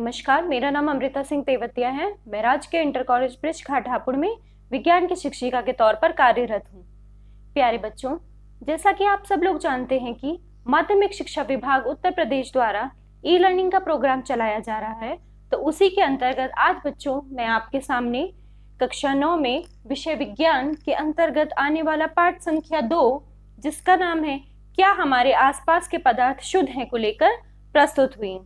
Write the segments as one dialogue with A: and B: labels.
A: नमस्कार, मेरा नाम अमृता सिंह तेवतिया है। मैं राजकीय इंटर कॉलेज ब्रिज घाट हापुड़ में विज्ञान की शिक्षिका के तौर पर कार्यरत हूँ। प्यारे बच्चों, जैसा कि आप सब लोग जानते हैं कि माध्यमिक शिक्षा विभाग उत्तर प्रदेश द्वारा ई लर्निंग का प्रोग्राम चलाया जा रहा है, तो उसी के अंतर्गत आज बच्चों मैं आपके सामने कक्षा 9 में विषय विज्ञान के अंतर्गत आने वाला पाठ संख्या 2, जिसका नाम है क्या हमारे आसपास के पदार्थ शुद्ध हैं को लेकर प्रस्तुत हुई।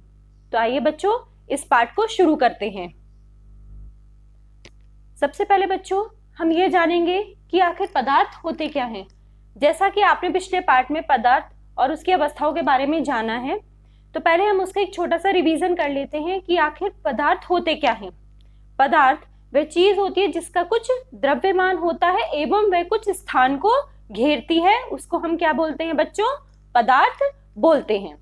A: तो आइए बच्चों इस पाठ को शुरू करते हैं। सबसे पहले बच्चों हम ये जानेंगे कि आखिर पदार्थ होते क्या हैं। जैसा कि आपने पिछले पाठ में पदार्थ और उसकी अवस्थाओं के बारे में जाना है, तो पहले हम उसका एक छोटा सा रिवीजन कर लेते हैं कि आखिर पदार्थ होते क्या हैं। पदार्थ वह चीज होती है जिसका कुछ द्रव्यमान होता है एवं वह कुछ स्थान को घेरती है, उसको हम क्या बोलते हैं बच्चों? पदार्थ बोलते हैं।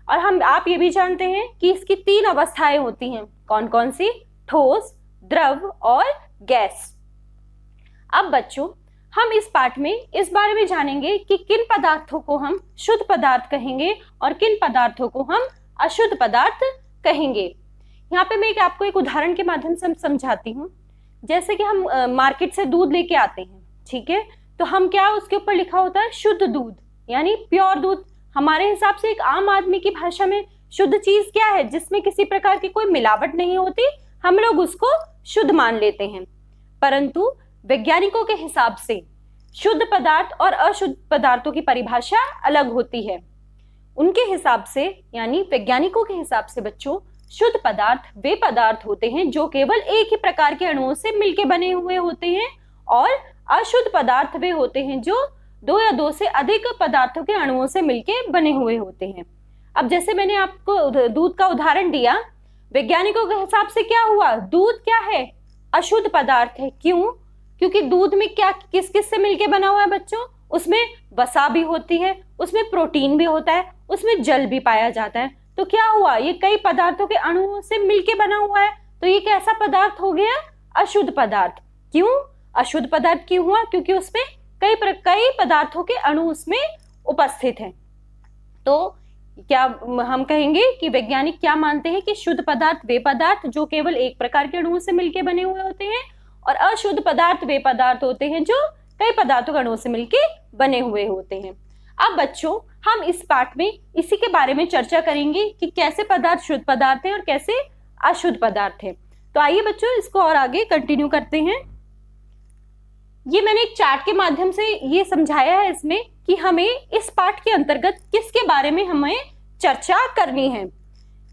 A: और आप ये भी जानते हैं कि इसकी 3 अवस्थाएं होती हैं। कौन कौन सी? ठोस, द्रव और गैस। अब बच्चों हम इस पाठ में इस बारे में जानेंगे कि किन पदार्थों को हम शुद्ध पदार्थ कहेंगे और किन पदार्थों को हम अशुद्ध पदार्थ कहेंगे। यहाँ पे मैं आपको एक उदाहरण के माध्यम से समझाती हूँ। जैसे कि हम मार्केट से दूध लेके आते हैं, ठीक है, तो हम क्या उसके ऊपर लिखा होता है शुद्ध दूध, यानी प्योर दूध। हमारे हिसाब से एक आम आदमी की भाषा में शुद्ध चीज क्या है? जिसमें किसी प्रकार की कोई मिलावट नहीं होती, हम लोग उसको शुद्ध मान लेते हैं। परंतु वैज्ञानिकों के हिसाब से शुद्ध पदार्थ और अशुद्ध पदार्थों की परिभाषा अलग होती है। उनके हिसाब से यानी वैज्ञानिकों के हिसाब से बच्चों, शुद्ध पदार्थ वे पदार्थ होते हैं जो केवल एक ही प्रकार के अणुओं से मिलकर बने हुए होते हैं, और अशुद्ध पदार्थ वे होते हैं जो 2 या 2 से अधिक पदार्थों के अणुओं से मिलकर बने हुए होते हैं। अब जैसे मैंने आपको दूध का उदाहरण दिया, वैज्ञानिकों के हिसाब से क्या हुआ? दूध क्या है? अशुद्ध पदार्थ है। क्यों? क्योंकि दूध में क्या किस किस से मिलकर बना हुआ है बच्चों? उसमें वसा भी होती है, उसमें प्रोटीन भी होता है, उसमें जल भी पाया जाता है। तो क्या हुआ? ये कई पदार्थों के अणुओं से मिलकर बना हुआ है, तो ये कैसा पदार्थ हो गया? अशुद्ध पदार्थ। क्यों अशुद्ध पदार्थ क्यों हुआ? क्योंकि उसमें कई पदार्थों के अणु उसमें उपस्थित हैं। तो क्या हम कहेंगे कि वैज्ञानिक क्या मानते हैं कि शुद्ध पदार्थ वे पदार्थ जो केवल एक प्रकार के अणुओं से मिलकर बने हुए होते हैं, और अशुद्ध पदार्थ वे पदार्थ होते हैं जो कई पदार्थों के अणुओं से मिलकर बने हुए होते हैं। अब बच्चों हम इस पाठ में इसी के बारे में चर्चा करेंगे कि कैसे पदार्थ शुद्ध पदार्थ है और कैसे अशुद्ध पदार्थ है। तो आइए बच्चों इसको और आगे कंटिन्यू करते हैं। ये मैंने एक चार्ट के माध्यम से ये समझाया है इसमें कि हमें इस पाठ के अंतर्गत किसके बारे में हमें चर्चा करनी है।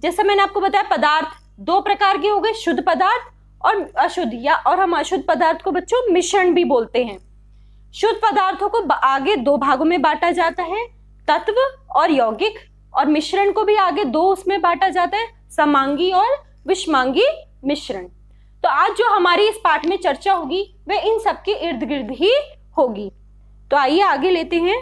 A: जैसे मैंने आपको बताया पदार्थ 2 प्रकार के हो गए, शुद्ध पदार्थ और अशुद्ध, या और हम अशुद्ध पदार्थ को बच्चों मिश्रण भी बोलते हैं। शुद्ध पदार्थों को आगे 2 भागों में बांटा जाता है, तत्व और यौगिक, और मिश्रण को भी आगे 2 उसमें बांटा जाता है, समांगी और विषमांगी मिश्रण। तो आज जो हमारी इस पाठ में चर्चा होगी वह इन सब के इर्द गिर्द ही होगी। तो आइए आगे लेते हैं।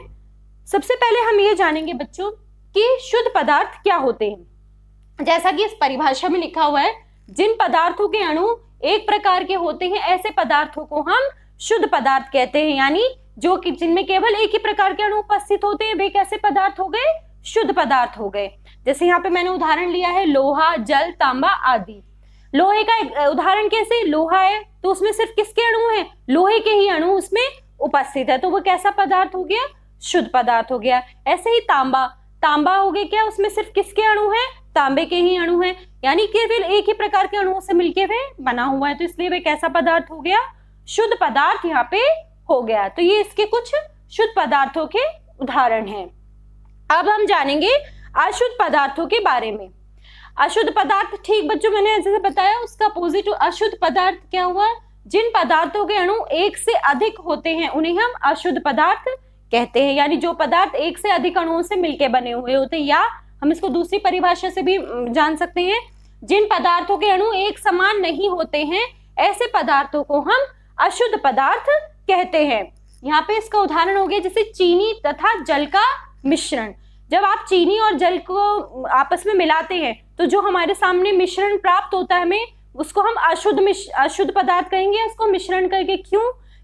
A: सबसे पहले हम ये जानेंगे बच्चों कि शुद्ध पदार्थ क्या होते हैं। जैसा कि इस परिभाषा में लिखा हुआ है, जिन पदार्थों के अणु एक प्रकार के होते हैं ऐसे पदार्थों को हम शुद्ध पदार्थ कहते हैं, यानी जो कि जिनमें केवल एक ही प्रकार के अणु उपस्थित होते हैं वे कैसे पदार्थ हो गए? शुद्ध पदार्थ हो गए। जैसे यहाँ पे मैंने उदाहरण लिया है लोहा, जल, तांबा आदि। लोहे का एक उदाहरण कैसे? लोहा है तो उसमें सिर्फ किसके अणु हैं? लोहे के ही अणु उसमें उपस्थित है, तो वो कैसा पदार्थ हो गया? शुद्ध पदार्थ हो गया। ऐसे ही तांबा हो गया, क्या उसमें सिर्फ किसके अणु हैं? तांबे के ही अणु हैं, यानी केवल एक ही प्रकार के अणुओं से मिलके वे बना हुआ है, तो इसलिए वे कैसा पदार्थ हो गया? शुद्ध पदार्थ यहाँ पे हो गया। तो ये इसके कुछ शुद्ध पदार्थों के उदाहरण हैं। अब हम जानेंगे अशुद्ध पदार्थों के बारे में। अशुद्ध पदार्थ, ठीक बच्चों मैंने जैसे बताया उसका अपोजिट अशुद्ध पदार्थ क्या हुआ? जिन पदार्थों के अणु एक से अधिक होते हैं उन्हें हम अशुद्ध पदार्थ कहते हैं, यानी जो पदार्थ एक से अधिक अणुओं से मिलकर बने हुए होते हैं, या हम इसको दूसरी परिभाषा से भी जान सकते हैं, जिन पदार्थों के अणु एक समान नहीं होते हैं ऐसे पदार्थों को हम अशुद्ध पदार्थ कहते हैं। यहाँ पे इसका उदाहरण हो गया जैसे चीनी तथा जल का मिश्रण। जब आप चीनी और जल को आपस में मिलाते हैं तो जो हमारे सामने मिश्रण प्राप्त होता है हमें, उसको हम अशुद्ध पदार्थ कहेंगे उसको मिश्रण करके। क्यों?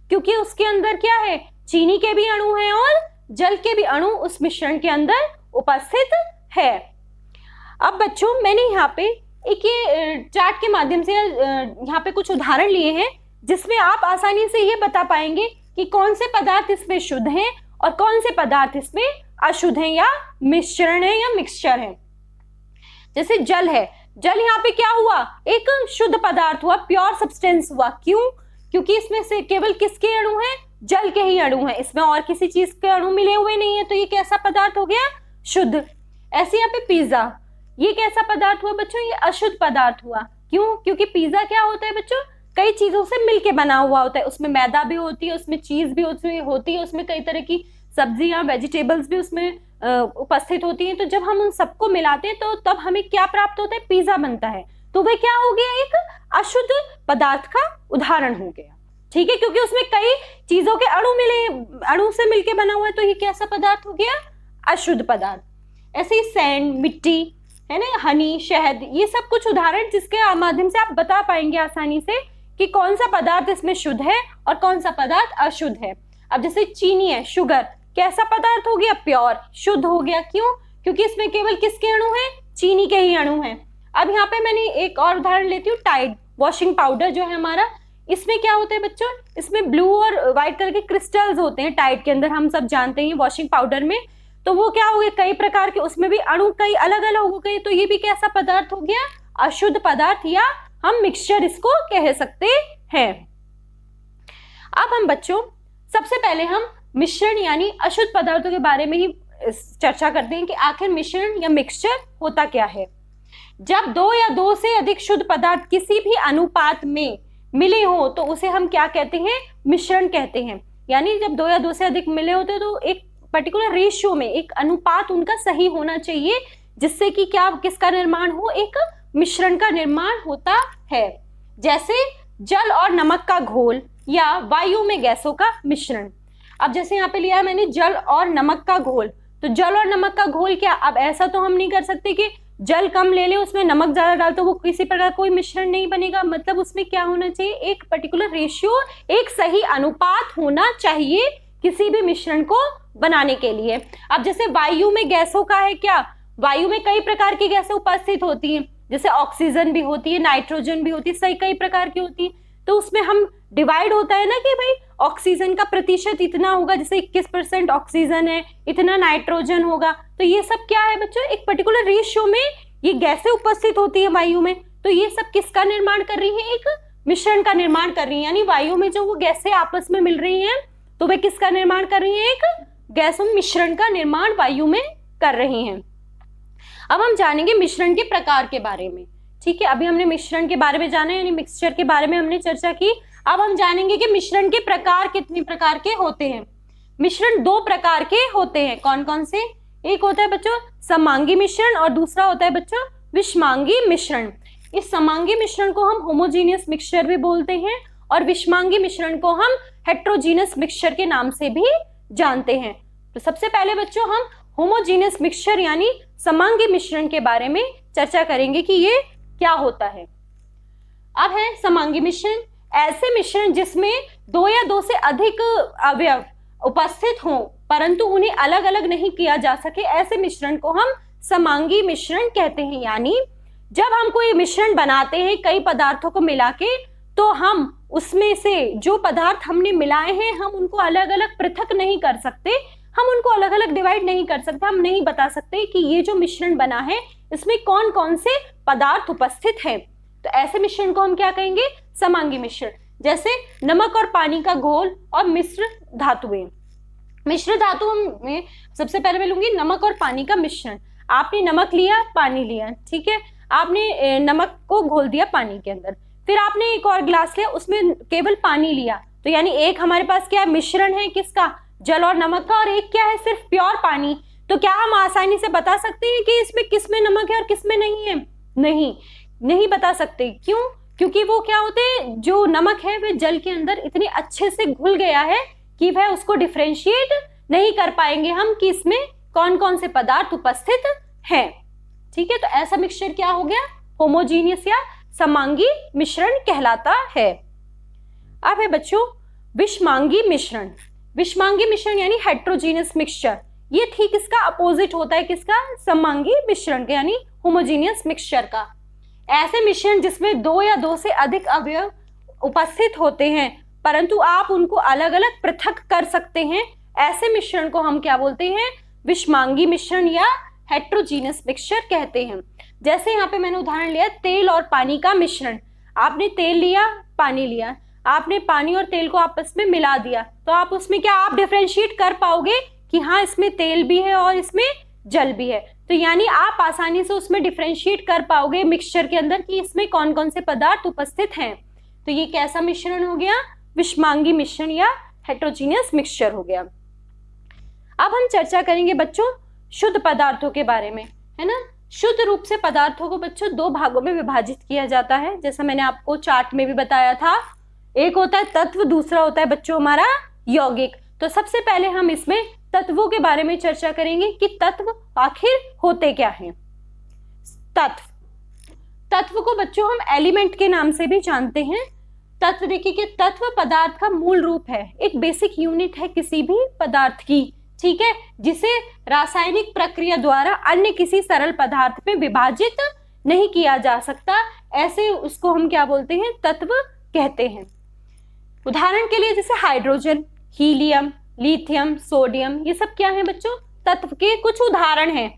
A: क्योंकि उसके अंदर क्या है? चीनी के भी अणु हैं और जल के भी अणु उस मिश्रण के अंदर उपस्थित है। अब बच्चों मैंने यहाँ पे एक ये चार्ट के माध्यम से यहाँ पे कुछ उदाहरण लिए हैं जिसमें आप आसानी से ये बता पाएंगे कि कौन से पदार्थ इसमें शुद्ध हैं और कौन से पदार्थ इसमें अशुद्ध हैं या मिश्रण है या मिक्सचर है। जैसे जल है, जल यहाँ पे क्या हुआ, एक शुद्ध पदार्थ हुआ, प्योर सब्सटेंस हुआ। क्यों? क्योंकि इसमें से केवल किसके अणु हैं, जल के ही अणु हैं, इसमें और किसी चीज के अणु मिले हुए नहीं है, तो ये कैसा पदार्थ हो गया, शुद्ध। ऐसे यहाँ पे पिज्जा, ये कैसा पदार्थ हुआ बच्चों, ये अशुद्ध पदार्थ हुआ। क्यों? क्योंकि पिज्जा क्या होता है बच्चों, कई चीजों से मिलके बना हुआ होता है, उसमें मैदा भी होती है, उसमें चीज भी होती है, उसमें कई तरह की सब्जियां वेजिटेबल्स भी उसमें उपस्थित होती हैं। तो जब हम उन सबको मिलाते हैं तो तब हमें क्या प्राप्त होता है, पिज्जा बनता है। तो वह क्या हो गया, एक अशुद्ध पदार्थ का उदाहरण हो गया। ठीक है, क्योंकि उसमें कई चीजों के अणु से मिलके बना हुआ है, तो ये कैसा पदार्थ हो गया, अशुद्ध पदार्थ। ऐसे ही सैंड, मिट्टी है ना, हनी, शहद, ये सब कुछ उदाहरण जिसके माध्यम से आप बता पाएंगे आसानी से कि कौन सा पदार्थ इसमें शुद्ध है और कौन सा पदार्थ अशुद्ध है। अब जैसे चीनी है, शुगर, कैसा पदार्थ हो गया, प्योर, शुद्ध हो गया। क्यों? क्योंकि इसमें केवल किसके अणु हैं, चीनी के ही अणु हैं। अब यहाँ पे मैंने एक और उदाहरण लेती हूँ, टाइड वॉशिंग पाउडर जो है हमारा, इसमें क्या होता है बच्चों, इसमें ब्लू और व्हाइट कलर के क्रिस्टल्स होते हैं टाइड के अंदर, हम सब जानते हैं वॉशिंग पाउडर में। तो वो क्या हो गया, कई प्रकार के, उसमें भी अणु कई अलग अलग हो गए, तो ये भी कैसा पदार्थ हो गया, अशुद्ध पदार्थ, या हम मिक्सचर इसको कह सकते हैं। अब हम बच्चों सबसे पहले हम मिश्रण यानी अशुद्ध पदार्थों के बारे में ही चर्चा करते हैं कि आखिर मिश्रण या मिक्सचर होता क्या है। जब दो या दो से अधिक शुद्ध पदार्थ किसी भी अनुपात में मिले हो तो उसे हम क्या कहते हैं, मिश्रण कहते हैं। यानी जब दो या दो से अधिक मिले होते हैं तो एक पर्टिकुलर रेशियो में, एक अनुपात उनका सही होना चाहिए, जिससे कि क्या, किसका निर्माण हो, एक मिश्रण का निर्माण होता है। जैसे जल और नमक का घोल या वायु में गैसों का मिश्रण। अब जैसे यहाँ पे लिया है मैंने जल और नमक का घोल, तो जल और नमक का घोल क्या, अब ऐसा तो हम नहीं कर सकते कि जल कम ले ले उसमें नमक ज्यादा डाल तो वो किसी प्रकार कोई मिश्रण नहीं बनेगा। मतलब उसमें क्या होना चाहिए, एक पर्टिकुलर रेशियो, एक सही अनुपात होना चाहिए किसी भी मिश्रण को बनाने के लिए। अब जैसे वायु में गैसों का है, क्या, वायु में कई प्रकार की गैसें उपस्थित होती हैं, जैसे ऑक्सीजन भी होती है, नाइट्रोजन भी होती है, सही कई प्रकार की होती है। तो उसमें हम डिवाइड होता है ना कि भाई ऑक्सीजन का प्रतिशत इतना होगा, जैसे 21% ऑक्सीजन है, इतना नाइट्रोजन होगा। तो ये सब क्या है बच्चों, एक पर्टिकुलर रेशियो में ये गैसें उपस्थित होती है वायु में। तो ये सब किसका निर्माण कर रही है, एक मिश्रण का निर्माण कर रही है। यानी वायु में जो वो गैसें आपस में मिल रही हैं तो वे किसका निर्माण कर रही है, एक गैसों मिश्रण का निर्माण वायु में कर रही हैं। अब हम जानेंगे मिश्रण के प्रकार के बारे में। ठीक है, अभी हमने मिश्रण के बारे में जाना है, यानी मिक्सचर के बारे में हमने चर्चा की। अब हम जानेंगे कि मिश्रण के प्रकार कितने प्रकार के होते हैं। मिश्रण दो प्रकार के होते हैं, कौन कौन से, एक होता है बच्चों समांगी मिश्रण और दूसरा होता है बच्चों विषमांगी मिश्रण। इस समांगी मिश्रण को हम होमोजीनियस मिक्सचर भी बोलते हैं और विषमांगी मिश्रण को हम हेट्रोजीनियस मिक्सचर के नाम से भी जानते हैं। तो सबसे पहले बच्चों हम होमोजीनियस मिक्सचर यानी समांगी मिश्रण के बारे में चर्चा करेंगे कि ये क्या होता है। अब है समांगी मिश्रण, ऐसे मिश्रण जिसमें दो या दो से अधिक अवयव उपस्थित हों परंतु उन्हें अलग अलग नहीं किया जा सके, ऐसे मिश्रण को हम समांगी मिश्रण कहते हैं। यानी जब हम कोई मिश्रण बनाते हैं कई पदार्थों को मिला के, तो हम उसमें से जो पदार्थ हमने मिलाए हैं हम उनको अलग अलग पृथक नहीं कर सकते, हम उनको अलग अलग डिवाइड नहीं कर सकते, हम नहीं बता सकते कि ये जो मिश्रण बना है इसमें कौन कौन से पदार्थ उपस्थित हैं। तो ऐसे मिश्रण को हम क्या कहेंगे, समांगी मिश्रण। जैसे नमक और पानी का घोल और मिश्र धातुएं। मिश्र धातुओं में सबसे पहले मैं लूंगी नमक और पानी का मिश्रण। आपने नमक लिया, पानी लिया, ठीक है, आपने नमक को घोल दिया पानी के अंदर, फिर आपने एक और गिलास लिया, उसमें केवल पानी लिया, तो यानी एक हमारे पास क्या है, मिश्रण है किसका, जल और नमक का, और एक क्या है, सिर्फ प्योर पानी। तो क्या हम आसानी से बता सकते हैं कि इसमें किसमें नमक है और किसमें नहीं है? नहीं बता सकते। क्यों? क्योंकि वो क्या होते हैं, जो नमक है वह जल के अंदर इतने अच्छे से घुल गया है कि वह उसको डिफरेंशिएट नहीं कर पाएंगे हम कि इसमें कौन कौन से पदार्थ उपस्थित हैं। ठीक है, तो ऐसा मिक्सचर क्या हो गया, होमोजीनियस या समांगी मिश्रण कहलाता है। अब है बच्चों विषमांगी मिश्रण। विषमांगी मिश्रण यानी हेट्रोजीनियस मिक्सचर, ये ठीक इसका अपोजिट होता है किसका, समांगी मिश्रण का यानी होमोजीनियस मिक्सचर का। ऐसे मिश्रण जिसमें 2 या 2 से अधिक अवयव उपस्थित होते हैं परंतु आप उनको अलग अलग पृथक कर सकते हैं, ऐसे मिश्रण को हम क्या बोलते हैं? विषमांगी मिश्रण या हेट्रोजीनस मिक्सचर कहते हैं। जैसे यहाँ पे मैंने उदाहरण लिया तेल और पानी का मिश्रण। आपने तेल लिया, पानी लिया, आपने पानी और तेल को आपस में मिला दिया, तो आप उसमें क्या आप डिफरेंशिएट कर पाओगे कि हाँ इसमें तेल भी है और इसमें जल भी है। तो यानी आप आसानी से उसमें डिफरेंशिएट कर पाओगे मिक्सचर के अंदर कि इसमें कौन कौन से पदार्थ उपस्थित हैं। तो ये कैसा मिश्रण हो गया? विषमांगी मिश्रण या हेट्रोजीनियस मिक्सचर हो गया। अब हम चर्चा करेंगे बच्चों शुद्ध पदार्थों के बारे में, है ना। शुद्ध रूप से पदार्थों को बच्चों 2 भागों में विभाजित किया जाता है, जैसा मैंने आपको चार्ट में भी बताया था। एक होता है तत्व, दूसरा होता है बच्चों हमारा यौगिक। तो सबसे पहले हम इसमें तत्वों के बारे में चर्चा करेंगे कि तत्व आखिर होते क्या हैं। तत्व को बच्चों हम एलिमेंट के नाम से भी जानते हैं। तत्व देखिए कि तत्व पदार्थ का मूल रूप है, एक बेसिक यूनिट है किसी भी पदार्थ की, ठीक है, जिसे रासायनिक प्रक्रिया द्वारा अन्य किसी सरल पदार्थ में विभाजित नहीं किया जा सकता, ऐसे उसको हम क्या बोलते हैं? तत्व कहते हैं। उदाहरण के लिए जैसे हाइड्रोजन, हीलियम, लिथियम, सोडियम, ये सब क्या है बच्चों? तत्व के कुछ उदाहरण हैं।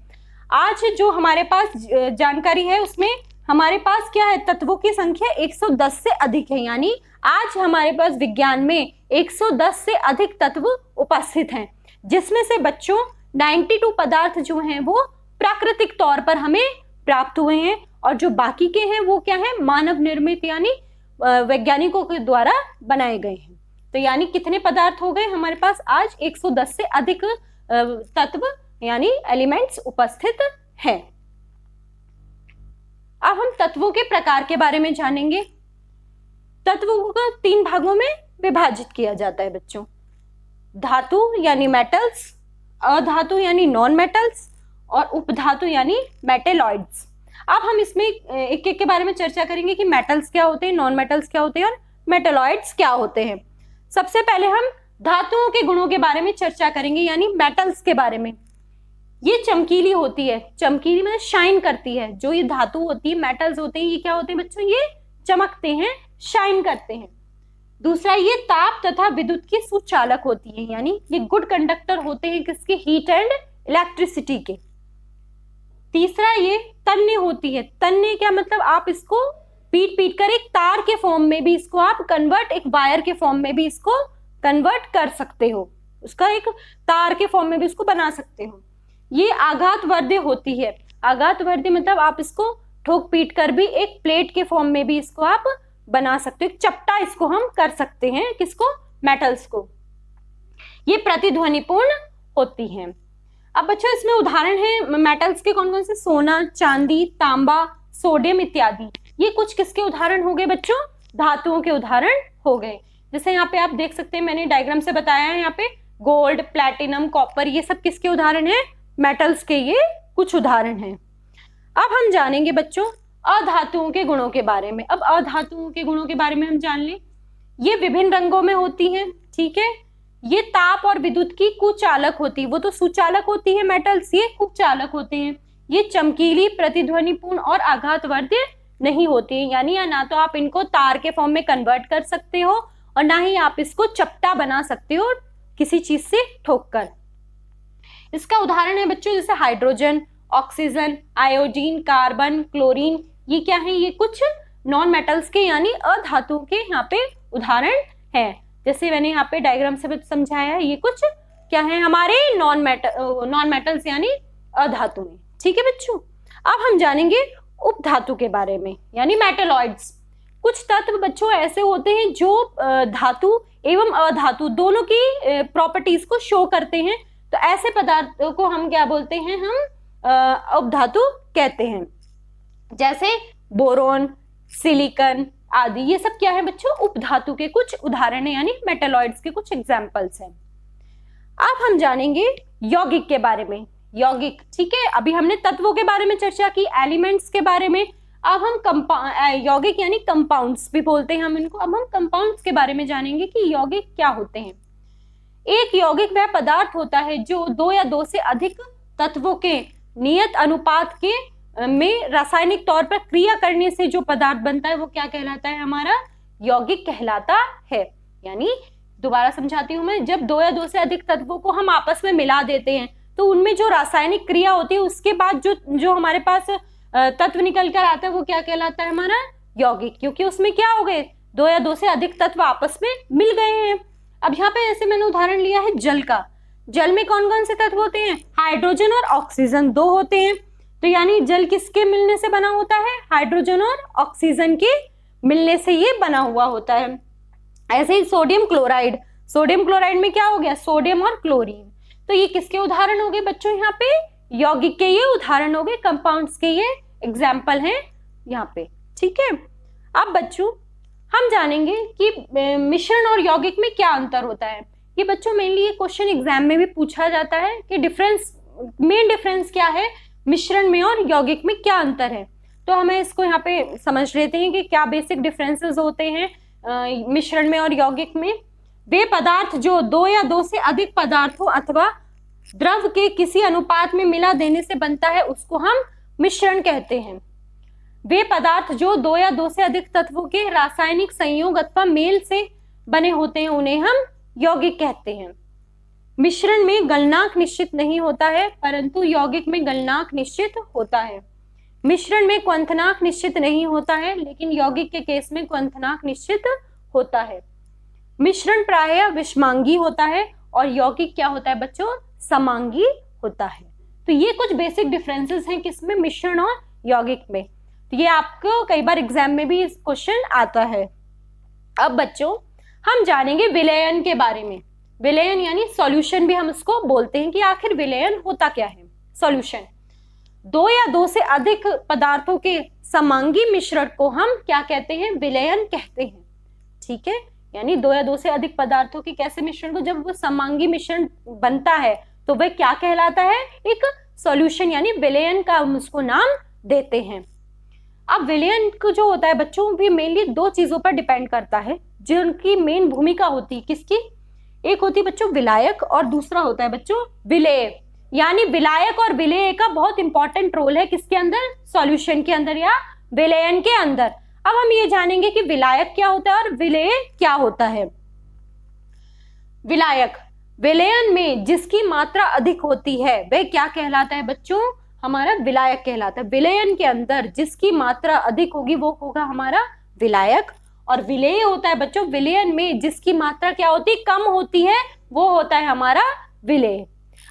A: आज जो हमारे पास जानकारी है उसमें हमारे पास क्या है? तत्वों की संख्या 110 से अधिक है, यानी आज हमारे पास विज्ञान में 110 से अधिक तत्व उपस्थित हैं, जिसमें से बच्चों 92 पदार्थ जो हैं वो प्राकृतिक तौर पर हमें प्राप्त हुए हैं और जो बाकी के हैं वो क्या है? मानव निर्मित यानी वैज्ञानिकों के द्वारा बनाए गए हैं। तो यानी कितने पदार्थ हो गए हमारे पास? आज 110 से अधिक तत्व यानी एलिमेंट्स उपस्थित हैं। अब हम तत्वों के प्रकार के बारे में जानेंगे। तत्वों को 3 भागों में विभाजित किया जाता है बच्चों। धातु यानी मेटल्स, अधातु यानी नॉन मेटल्स और उपधातु यानी मेटेलॉइड्स। अब हम इसमें एक एक के बारे में चर्चा करेंगे कि मेटल्स क्या होते हैं, नॉन मेटल्स क्या होते हैं और मेटेलॉइड्स क्या होते हैं। सबसे पहले हम धातुओं के गुणों के बारे में चर्चा करेंगे, यानी मेटल्स के बारे में। ये चमकीली होती है, चमकीली मतलब शाइन करती है। जो ये धातु होती है, मेटल्स होते हैं, ये क्या होते हैं बच्चों? ये चमकते हैं, शाइन करते हैं। दूसरा, ये ताप तथा विद्युत की सुचालक होती है, यानी ये गुड कंडक्टर होते हैं किसके? हीट एंड इलेक्ट्रिसिटी के। तीसरा, ये तन्य होती है। तन्य क्या मतलब? आप इसको पीट पीट कर एक तार के फॉर्म में भी इसको आप कन्वर्ट, एक वायर के फॉर्म में भी इसको कन्वर्ट कर सकते हो, उसका एक तार के फॉर्म में भी इसको बना सकते हो। ये आघातवर्ध्य होती है। आघातवर्ध्य मतलब आप इसको ठोक पीट कर भी एक प्लेट के फॉर्म में भी इसको आप बना सकते हो, एक चपटा इसको हम कर सकते हैं। किसको? मेटल्स को। ये प्रतिध्वनिपूर्ण होती हैं। अब बच्चों इसमें उदाहरण है मेटल्स के कौन कौन से? सोना, चांदी, तांबा, सोडियम इत्यादि। ये कुछ किसके उदाहरण हो गए बच्चों? धातुओं के उदाहरण हो गए। जैसे यहाँ पे आप देख सकते हैं, मैंने डायग्राम से बताया है, यहाँ पे गोल्ड, प्लैटिनम, कॉपर, ये सब किसके उदाहरण है? मेटल्स के ये कुछ उदाहरण हैं। अब हम जानेंगे बच्चों अधातुओं के गुणों के बारे में। अब अधातुओं के गुणों के बारे में हम जान लें। ये विभिन्न रंगों में होती हैं, ठीक है। ये ताप और विद्युत की कुचालक होती है। वो तो सुचालक होती है मेटल्स, ये कुचालक होते हैं। ये चमकीली, प्रतिध्वनिपूर्ण और आघातवर्ध्य नहीं होती है, यानी ना तो आप इनको तार के फॉर्म में कन्वर्ट कर सकते हो और ना ही आप इसको चपटा बना सकते हो किसी चीज से ठोककर। इसका उदाहरण है बच्चों जैसे hydrogen, oxygen, iodine, carbon, chlorine. ये क्या है? ये कुछ नॉन मेटल्स के यानी अधातुओं के यहाँ पे उदाहरण हैं। जैसे मैंने यहाँ पे डायग्राम से समझाया है, ये कुछ क्या है? हमारे नॉन मेटल्स यानी अधातु में, ठीक है बच्चों। अब हम जानेंगे उपधातु के बारे में, यानी मेटेलॉइड्स। कुछ तत्व बच्चों ऐसे होते हैं जो धातु एवं अधातु दोनों की प्रॉपर्टीज को शो करते हैं, तो ऐसे पदार्थों को हम क्या बोलते हैं? हम उपधातु कहते हैं। जैसे बोरोन, सिलिकॉन आदि, ये सब क्या है बच्चों? उपधातु के कुछ उदाहरण है, यानी मेटेलॉइड्स के कुछ एग्जांपल्स हैं। अब हम जानेंगे यौगिक के बारे में। यौगिक, ठीक है, अभी हमने तत्वों के बारे में चर्चा की, एलिमेंट्स के बारे में। अब हम यौगिक यानी कंपाउंड्स भी बोलते हैं हम इनको। अब हम कंपाउंड्स के बारे में जानेंगे कि यौगिक क्या होते हैं। एक यौगिक वह पदार्थ होता है जो 2 या 2 से अधिक तत्वों के नियत अनुपात के में रासायनिक तौर पर क्रिया करने से जो पदार्थ बनता है वो क्या कहलाता है? हमारा यौगिक कहलाता है। यानी दोबारा समझाती हूँ मैं, जब दो या दो से अधिक तत्वों को हम आपस में मिला देते हैं तो उनमें जो रासायनिक क्रिया होती है उसके बाद जो हमारे पास तत्व निकल कर आता है वो क्या कहलाता है? हमारा यौगिक। क्योंकि उसमें क्या हो गए? दो या दो से अधिक तत्व आपस में मिल गए हैं। अब यहाँ पे जैसे मैंने उदाहरण लिया है जल का। जल में कौन कौन से तत्व होते हैं? हाइड्रोजन और ऑक्सीजन, दो होते हैं। तो यानी जल किसके मिलने से बना होता है? हाइड्रोजन और ऑक्सीजन के मिलने से ये बना हुआ होता है। ऐसे ही सोडियम क्लोराइड, सोडियम क्लोराइड में क्या हो गया? सोडियम और क्लोरीन। तो ये किसके उदाहरण हो गए बच्चों? यहाँ पे यौगिक के ये उदाहरण हो गए, कंपाउंड्स के ये एग्जाम्पल हैं यहाँ पे। ठीक है, अब बच्चों हम जानेंगे कि मिश्रण और यौगिक में क्या अंतर होता है। ये बच्चों मेनली ये क्वेश्चन एग्जाम में भी पूछा जाता है कि मेन डिफरेंस क्या है मिश्रण में और यौगिक में, क्या अंतर है। तो हमें इसको यहाँ पे समझ लेते हैं कि क्या बेसिक डिफरेंसेस होते हैं मिश्रण में और यौगिक में। वे पदार्थ जो दो या दो से अधिक पदार्थों अथवा द्रव के किसी अनुपात में मिला देने से बनता है उसको हम मिश्रण कहते हैं। वे पदार्थ जो दो या दो से अधिक तत्वों के रासायनिक संयोग अथवा मेल से बने होते हैं उन्हें हम यौगिक कहते हैं। मिश्रण में गलनांक निश्चित नहीं होता है परंतु यौगिक में गलनांक निश्चित होता है। मिश्रण में क्वंथनांक निश्चित नहीं होता है लेकिन यौगिक के केस में क्वंथनांक निश्चित होता है। मिश्रण प्रायः विषमांगी होता है और यौगिक क्या होता है बच्चों? समांगी होता है। तो ये कुछ बेसिक डिफरेंसेस हैं किसमें? मिश्रण और यौगिक में। तो ये आपको कई बार एग्जाम में भी क्वेश्चन आता है। अब बच्चों हम जानेंगे विलयन के बारे में। विलयन यानी सॉल्यूशन भी हम इसको बोलते हैं कि आखिर विलयन होता क्या है। सॉल्यूशन, दो या दो से अधिक पदार्थों के समांगी मिश्रण को हम क्या कहते हैं? विलयन कहते हैं। ठीक है, यानी दो या दो से अधिक पदार्थों के कैसे मिश्रण को जब वो समांगी मिश्रण बनता है तो वह क्या कहलाता है? एक सॉल्यूशन, यानी विलयन का हम उसको नाम देते हैं। अब विलयन को जो होता है बच्चों भी मेनली दो चीजों पर डिपेंड करता है जिनकी मेन भूमिका होती है। किसकी? एक होती है बच्चों विलायक और दूसरा होता है बच्चों विलेय। यानी विलायक और विलेय का बहुत इंपॉर्टेंट रोल है किसके अंदर? सॉल्यूशन के अंदर या विलयन के अंदर। अब हम ये जानेंगे कि विलायक क्या होता है और विलेय क्या होता है। विलायक, विलयन में जिसकी मात्रा अधिक होती है वह क्या कहलाता है बच्चों? हमारा विलायक कहलाता है। विलयन के अंदर जिसकी मात्रा अधिक होगी वो होगा हमारा विलायक। और विलेय होता है बच्चों, विलयन में जिसकी मात्रा क्या होती है? कम होती है, वो होता है हमारा विलेय।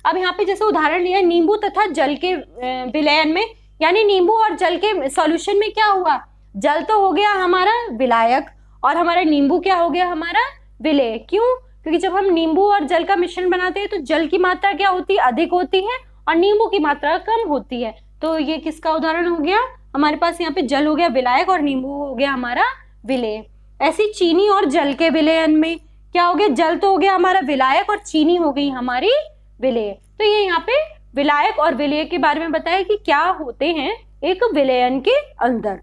A: अब यहाँ पे जैसे उदाहरण लिया नींबू तथा जल के विलयन में, यानी नींबू और जल के सॉल्यूशन में क्या हुआ? जल तो हो गया हमारा विलायक और हमारा नींबू क्या हो गया? हमारा विलेय। क्यों? क्योंकि जब हम नींबू और जल का मिश्रण बनाते हैं तो जल की मात्रा क्या होती है? अधिक होती है और नींबू की मात्रा कम होती है। तो ये किसका उदाहरण हो गया? हमारे पास यहाँ पे जल हो गया विलायक और नींबू हो गया हमारा विलेय। ऐसी चीनी और जल के विलयन में क्या हो गया? जल तो हो गया हमारा विलायक और चीनी हो गई हमारी विलेय। तो ये यहाँ पे विलायक और विलेय के बारे में बताया कि क्या होते हैं एक विलयन के अंदर।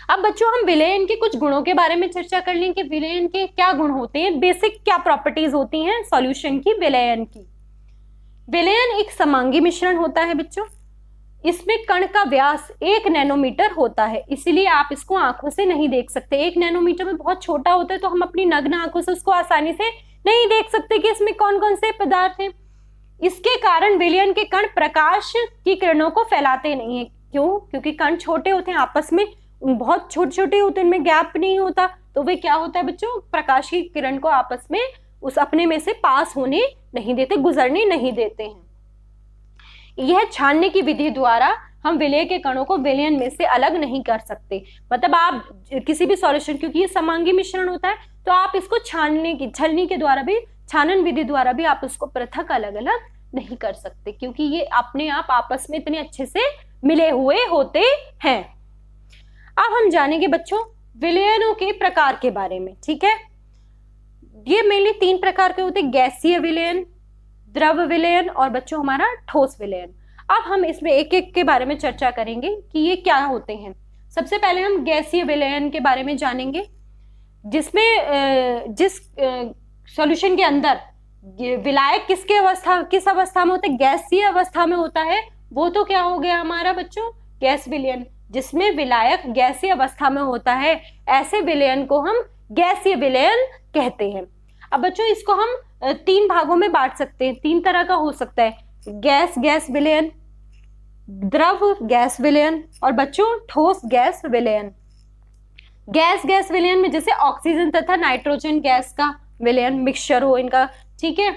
A: अब बच्चों हम विलयन के कुछ गुणों के बारे में चर्चा कर लें कि विलयन के क्या गुण होते हैं, बेसिक क्या प्रॉपर्टीज होती हैं सॉल्यूशन की, विलयन की। विलयन एक समांगी मिश्रण होता है बच्चों। इसमें कण का व्यास 1 नैनोमीटर होता है, इसीलिए आप इसको आंखों से नहीं देख सकते। 1 नैनोमीटर में बहुत छोटा होता है तो हम अपनी नग्न आंखों से उसको आसानी से नहीं देख सकते कि इसमें कौन कौन से पदार्थ हैं। इसके कारण विलयन के कण प्रकाश की किरणों को फैलाते नहीं है। क्यों? क्योंकि कण छोटे होते हैं, आपस में बहुत छोटे छोटे होते हैं, इनमें गैप नहीं होता, तो वे क्या होता है बच्चों? प्रकाश की किरण को आपस में उस अपने में से पास होने नहीं देते, गुजरने नहीं देते हैं। यह छानने की विधि द्वारा हम विलेय के कणों को विलयन में से अलग नहीं कर सकते। मतलब आप किसी भी सॉल्यूशन, क्योंकि ये समांगी मिश्रण होता है, तो आप इसको छलनी के द्वारा भी, छानन विधि द्वारा भी आप उसको पृथक अलग अलग नहीं कर सकते, क्योंकि ये अपने आप आपस में इतने अच्छे से मिले हुए होते हैं। अब हम जानेंगे बच्चों विलयनों के प्रकार के बारे में। ठीक है, ये मेनली 3 प्रकार के होते हैं, गैसीय विलयन, द्रव विलयन और बच्चों हमारा ठोस विलयन। अब हम इसमें एक एक के बारे में चर्चा करेंगे कि ये क्या होते हैं। सबसे पहले हम गैसीय विलयन के बारे में जानेंगे, जिसमें जिस सॉल्यूशन के अंदर विलायक किस अवस्था में होता है? गैसीय अवस्था में होता है वो तो क्या हो गया हमारा बच्चों, गैस विलयन। जिसमें विलायक गैसीय अवस्था में होता है, ऐसे विलयन को हम गैसीय विलयन कहते हैं। अब बच्चों इसको हम 3 भागों में बांट सकते हैं, 3 तरह का हो सकता है, गैस विलयन, द्रव गैस विलयन और बच्चों ठोस गैस विलयन। गैस विलयन में जैसे ऑक्सीजन तथा नाइट्रोजन गैस का विलयन, मिक्सचर हो इनका, ठीक है।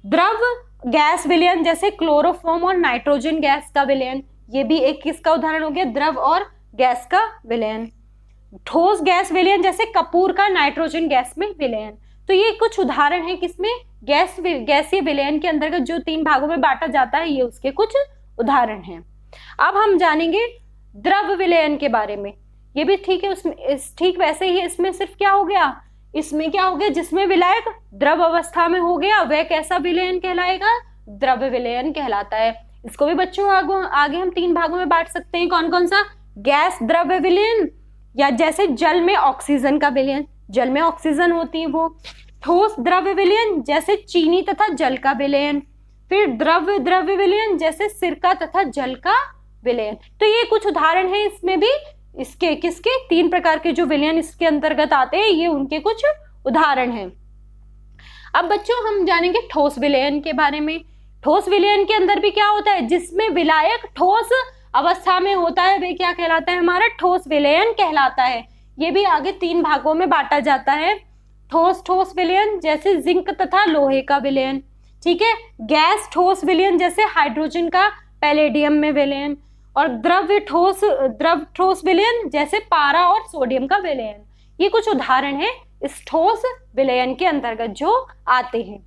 A: द्रव गैस विलयन जैसे क्लोरोफॉर्म और नाइट्रोजन गैस का विलयन, ये भी एक किसका उदाहरण हो गया, द्रव और गैस का विलयन। ठोस गैस विलयन जैसे कपूर का नाइट्रोजन गैस में विलयन। तो ये कुछ उदाहरण है किसमें, गैसीय विलयन के अंतर्गत जो 3 भागों में बांटा जाता है, ये उसके कुछ उदाहरण हैं। अब हम जानेंगे द्रव विलयन के बारे में। ये भी ठीक है, उसमें ठीक वैसे ही इसमें सिर्फ क्या हो गया, इसमें क्या हो गया, जिसमें विलायक द्रव अवस्था में हो गया वह कैसा विलयन कहलाएगा, द्रव विलयन कहलाता है। इसको भी बच्चों आगे हम 3 भागों में बांट सकते हैं, कौन कौन सा, गैस द्रव विलयन, या जैसे जल में ऑक्सीजन का विलयन, जल में ऑक्सीजन होती है वो। ठोस द्रव विलयन जैसे चीनी तथा जल का विलयन। फिर द्रव विलयन जैसे सिरका तथा जल का विलयन। तो ये कुछ उदाहरण है, इसमें भी इसके किसके 3 प्रकार के जो विलयन इसके अंतर्गत आते हैं, ये उनके कुछ उदाहरण हैं। अब बच्चों हम जानेंगे ठोस विलयन के बारे में। ठोस विलयन के अंदर भी क्या होता है, जिसमें विलायक ठोस अवस्था में होता है वे क्या कहलाता है, हमारा ठोस विलयन कहलाता है। ये भी आगे 3 भागों में बांटा जाता है। ठोस विलयन जैसे जिंक तथा लोहे का विलयन, ठीक है। गैस ठोस विलयन जैसे हाइड्रोजन का पैलेडियम में विलयन। और द्रव ठोस विलयन जैसे पारा और सोडियम का विलयन। ये कुछ उदाहरण है इस ठोस विलयन के अंतर्गत जो आते हैं।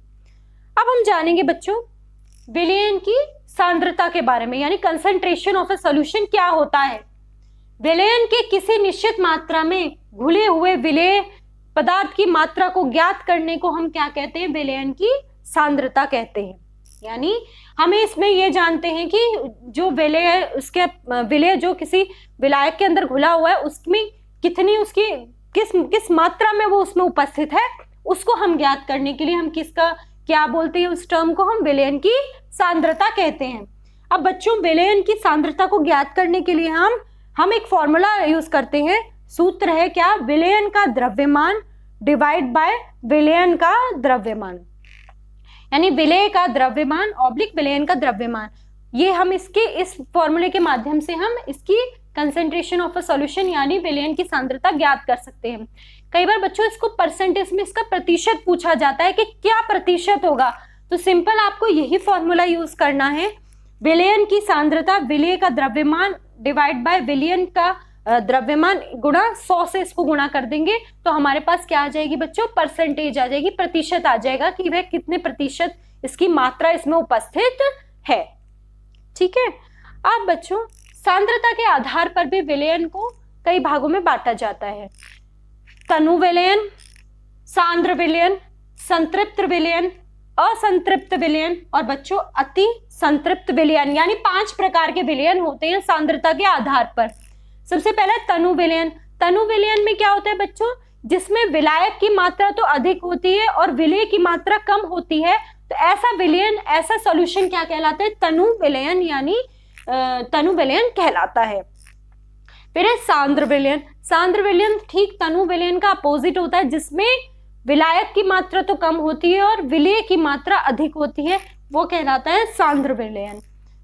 A: अब हम जानेंगे बच्चों विलयन की सांद्रता के बारे में, यानी कंसंट्रेशन ऑफ अ सॉल्यूशन क्या होता है। विलयन के किसी निश्चित मात्रा में घुले हुए विलेय पदार्थ की मात्रा को ज्ञात करने को हम क्या कहते हैं, विलयन की सांद्रता कहते हैं। यानी हमें इसमें ये जानते हैं कि जो विलेय जो किसी विलायक के अंदर घुला हुआ है उसमें कितनी उसकी किस मात्रा में वो उसमें उपस्थित है, उसको हम ज्ञात करने के लिए हम किसका क्या बोलते हैं, उस टर्म को हम विलयन की सांद्रता कहते हैं। अब बच्चों विलयन की सांद्रता को ज्ञात करने के लिए हम एक फॉर्मूला यूज करते हैं। सूत्र है क्या, विलयन का द्रव्यमान डिवाइड बाय विलयन का द्रव्यमान, यानी विलेय का द्रव्यमान ऑब्लिक विलयन का द्रव्यमान। ये हम इसके इस फॉर्मूले के माध्यम से हम इसकी कंसेंट्रेशन ऑफ अ सॉल्यूशन यानी विलयन की सांद्रता ज्ञात कर सकते हैं। कई बार बच्चों इसको परसेंटेज में इसका प्रतिशत पूछा जाता है कि क्या प्रतिशत होगा, तो सिंपल आपको यही फॉर्मूला यूज करना है, विलयन की सांद्रता विलेय का द्रव्यमान डिवाइड बाय विलयन का द्रव्यमान गुणा 100 से इसको गुणा कर देंगे तो हमारे पास क्या आ जाएगी बच्चों, परसेंटेज आ जाएगी, प्रतिशत आ जाएगा कि वह कितने प्रतिशत इसकी मात्रा इसमें उपस्थित है। ठीक है। अब बच्चों सांद्रता के आधार पर भी विलयन को कई भागों में बांटा जाता है। तनु विलयन, सांद्र विलयन, संतृप्त विलयन, असंतृप्त विलयन और बच्चों अति संतृप्त विलयन, यानी 5 प्रकार के विलयन होते हैं सांद्रता के आधार पर। सबसे पहले तनु विलयन। तनु विलयन में क्या होता है बच्चों, जिसमें विलायक की मात्रा तो अधिक होती है और विलेय की मात्रा कम होती है, तो ऐसा विलयन ऐसा सॉल्यूशन क्या कहलाता है, तनु विलयन, यानी तनु विलयन कहलाता है। फिर है सांद्र विलयन। सांद्र विलयन ठीक तनु विलयन का अपोजिट होता है, जिसमें विलायक की मात्रा तो कम होती है और विलेय की मात्रा अधिक होती है, वो कहलाता है सांद्र विलयन।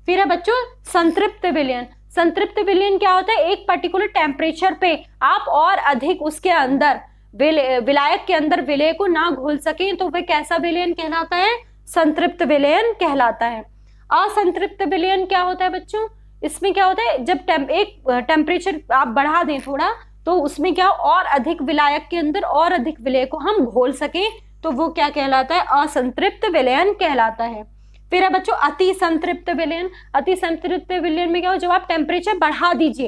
A: फिर है बच्चों संतृप्त विलयन। संतृप्त विलयन क्या होता है, एक पर्टिकुलर टेम्परेचर पे आप और अधिक उसके अंदर विलायक के अंदर विलेय को ना घोल सके तो वह कैसा विलयन कहलाता है, संतृप्त विलयन कहलाता है। असंतृप्त विलयन क्या होता है बच्चों, इसमें क्या होता है, जब एक टेम्परेचर आप बढ़ा दें थोड़ा तो उसमें क्या और अधिक विलायक के अंदर और अधिक विलेय को हम घोल सके तो वो क्या कहलाता है, असंतृप्त विलयन कहलाता है। फिर है बच्चों अति संतृप्त विलयन। अति संतृप्त विलयन में क्या हो, जब आप टेम्परेचर बढ़ा दीजिए,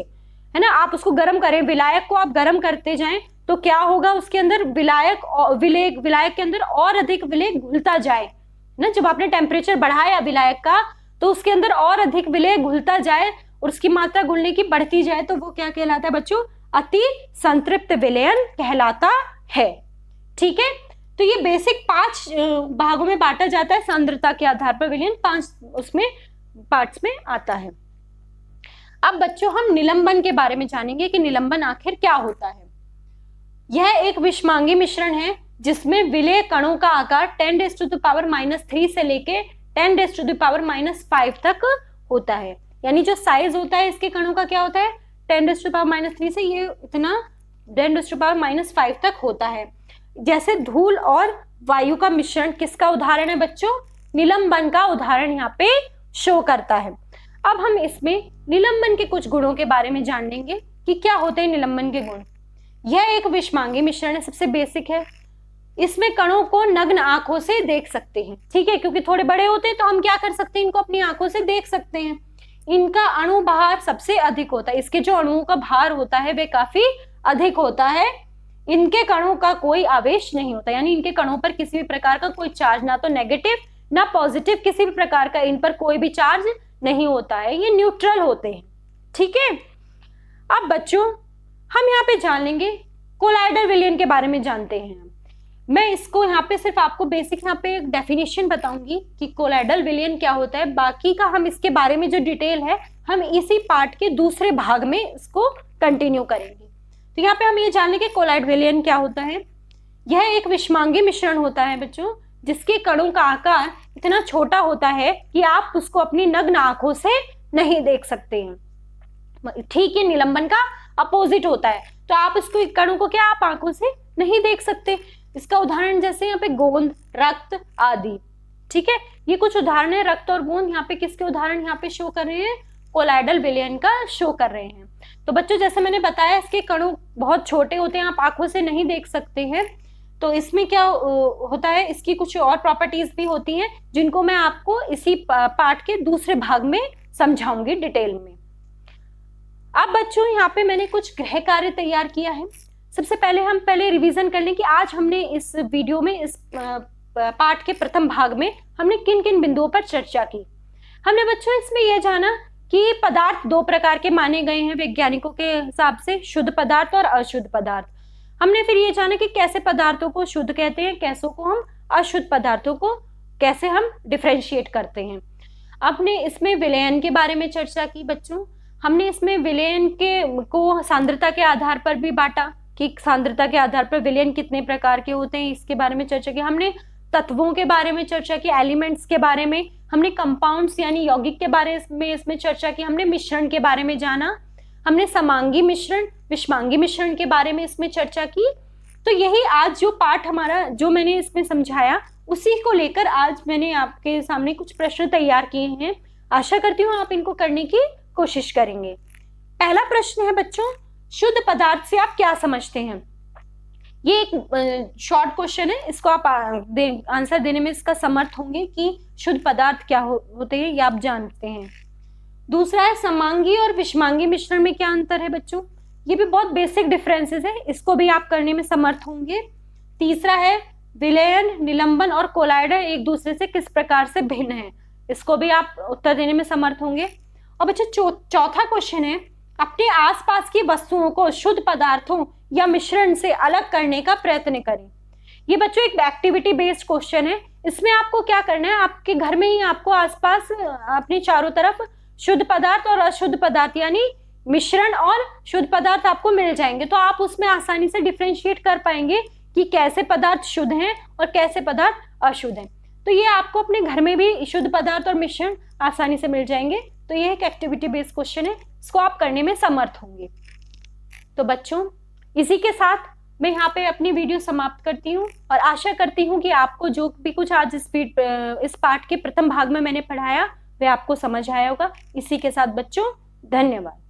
A: है ना, आप उसको गर्म करें, विलायक को आप गर्म करते जाएं तो क्या होगा, उसके अंदर विलायक के अंदर और अधिक विलेय घुलता जाए ना। जब आपने टेम्परेचर बढ़ाया विलायक का तो उसके अंदर और अधिक विलेय घुलता जाए और उसकी मात्रा घुलने की बढ़ती जाए तो वो क्या कहलाता है बच्चों, अति संतृप्त विलयन कहलाता है। ठीक है। तो ये बेसिक 5 भागों में बांटा जाता है सांद्रता के आधार पर विलयन। 5 उसमें पार्ट्स में आता है। अब बच्चों हम निलंबन के बारे में जानेंगे कि निलंबन आखिर क्या होता है। यह एक विषमांगी मिश्रण है जिसमें विलेय कणों का आकार 10⁻³ से लेके 10⁻⁵ तक होता है। यानी जो साइज होता है इसके कणों का क्या होता है, 10⁻³ से ये इतना 10⁻⁵ तक होता है। जैसे धूल और वायु का मिश्रण किसका उदाहरण है बच्चों, निलंबन का उदाहरण यहाँ पे शो करता है। अब हम इसमें निलंबन के कुछ गुणों के बारे में जान लेंगे कि क्या होते हैं निलंबन के गुण। यह एक विषमांगी मिश्रण है, सबसे बेसिक है। इसमें कणों को नग्न आंखों से देख सकते हैं, ठीक है, क्योंकि थोड़े बड़े होते हैं तो हम क्या कर सकते हैं, इनको अपनी आंखों से देख सकते हैं। इनका अणु भार सबसे अधिक होता है, इसके जो अणुओं का भार होता है वे काफी अधिक होता है। इनके कणों का कोई आवेश नहीं होता, यानी इनके कणों पर किसी भी प्रकार का कोई चार्ज, ना तो नेगेटिव ना पॉजिटिव, किसी भी प्रकार का इन पर कोई भी चार्ज नहीं होता है, ये न्यूट्रल होते हैं, ठीक है। अब बच्चों हम यहाँ पे जान लेंगे कोलाइडल विलयन के बारे में जानते हैं। मैं इसको यहाँ पे सिर्फ आपको बेसिक यहाँ पे एक डेफिनेशन बताऊंगी कि कोलाइडल विलयन क्या होता है, बाकी का हम इसके बारे में जो डिटेल है हम इसी पार्ट के दूसरे भाग में इसको कंटिन्यू करेंगे। तो यहाँ पे हम ये जान लेंगे कोलाइडल विलयन क्या होता है। यह एक विषमांगी मिश्रण होता है बच्चों जिसके कणों का आकार इतना छोटा होता है कि आप उसको अपनी नग्न आंखों से नहीं देख सकते हैं। ठीक है, निलंबन का अपोजिट होता है, तो आप इसको कणों को क्या आप आंखों से नहीं देख सकते। इसका उदाहरण जैसे यहाँ पे गोंद, रक्त आदि, ठीक है, ये कुछ उदाहरण है। रक्त और गोंद यहाँ पे किसके उदाहरण यहाँ पे शो कर रहे हैं, कोलाइडल विलयन का शो कर रहे हैं। तो बच्चों जैसे मैंने बताया इसके कणों बहुत छोटे होते हैं, आप आंखों से नहीं देख सकते हैं। तो इसमें क्या होता है, इसकी कुछ और प्रॉपर्टीज भी होती हैं जिनको मैं आपको इसी पार्ट के दूसरे भाग में समझाऊंगी डिटेल में। अब बच्चों यहाँ पे मैंने कुछ गृह कार्य तैयार किया है। सबसे पहले हम रिवीजन कर लें कि आज हमने इस वीडियो में, इस पार्ट के प्रथम भाग में हमने किन किन बिंदुओं पर चर्चा की। हमने बच्चों इसमें यह जाना कि पदार्थ दो प्रकार के माने गए हैं वैज्ञानिकों के हिसाब से, शुद्ध पदार्थ और अशुद्ध पदार्थ। हमने फिर ये जाना कि कैसे पदार्थों को शुद्ध कहते हैं, कैसों को हम अशुद्ध पदार्थों को कैसे हम डिफरेंशिएट करते हैं। आपने इसमें विलयन के बारे में चर्चा की बच्चों। हमने इसमें विलयन को सांद्रता के आधार पर भी बांटा कि सांद्रता के आधार पर विलयन कितने प्रकार के होते हैं, इसके बारे में चर्चा की। हमने तत्वों के बारे में चर्चा की, एलिमेंट्स के बारे में, हमने कंपाउंड्स यानी यौगिक के बारे में इसमें चर्चा की, हमने मिश्रण के बारे में जाना, हमने समांगी मिश्रण, विषमांगी मिश्रण के बारे में इसमें चर्चा की। तो यही आज जो पार्ट हमारा, जो मैंने इसमें समझाया, उसी को लेकर आज मैंने आपके सामने कुछ प्रश्न तैयार किए हैं। आशा करती हूँ आप इनको करने की कोशिश करेंगे। पहला प्रश्न है बच्चों, शुद्ध पदार्थ से आप क्या समझते हैं। ये एक शॉर्ट क्वेश्चन है, इसको आप आंसर देने में इसका समर्थ होंगे कि शुद्ध पदार्थ क्या होते हैं, ये आप जानते हैं। दूसरा है समांगी और विषमांगी मिश्रण में क्या अंतर है बच्चों, ये भी बहुत बेसिक डिफरेंसेस है, इसको भी आप करने में समर्थ होंगे। तीसरा है विलयन, निलंबन और कोलाइडल एक दूसरे से किस प्रकार से भिन्न है, इसको भी आप उत्तर देने में समर्थ होंगे। और बच्चों चौथा क्वेश्चन है, अपने आसपास की वस्तुओं को शुद्ध पदार्थों या मिश्रण से अलग करने का प्रयत्न करें। ये बच्चों एक एक्टिविटी बेस्ड क्वेश्चन है। इसमें आपको क्या करना है, आपके घर में ही आपको आसपास अपने चारों तरफ शुद्ध पदार्थ और अशुद्ध पदार्थ यानी मिश्रण और शुद्ध पदार्थ आपको मिल जाएंगे, तो आप उसमें आसानी से डिफरेंशिएट कर पाएंगे कि कैसे पदार्थ शुद्ध हैं और कैसे पदार्थ अशुद्ध हैं। तो ये आपको अपने घर में भी शुद्ध पदार्थ और मिश्रण आसानी से मिल जाएंगे। तो ये एक एक्टिविटी बेस्ड क्वेश्चन है, इसको आप करने में समर्थ होंगे। तो बच्चों इसी के साथ मैं यहाँ पे अपनी वीडियो समाप्त करती हूँ और आशा करती हूँ कि आपको जो भी कुछ आज इस पाठ के प्रथम भाग में मैंने पढ़ाया वह आपको समझ आया होगा। इसी के साथ बच्चों धन्यवाद।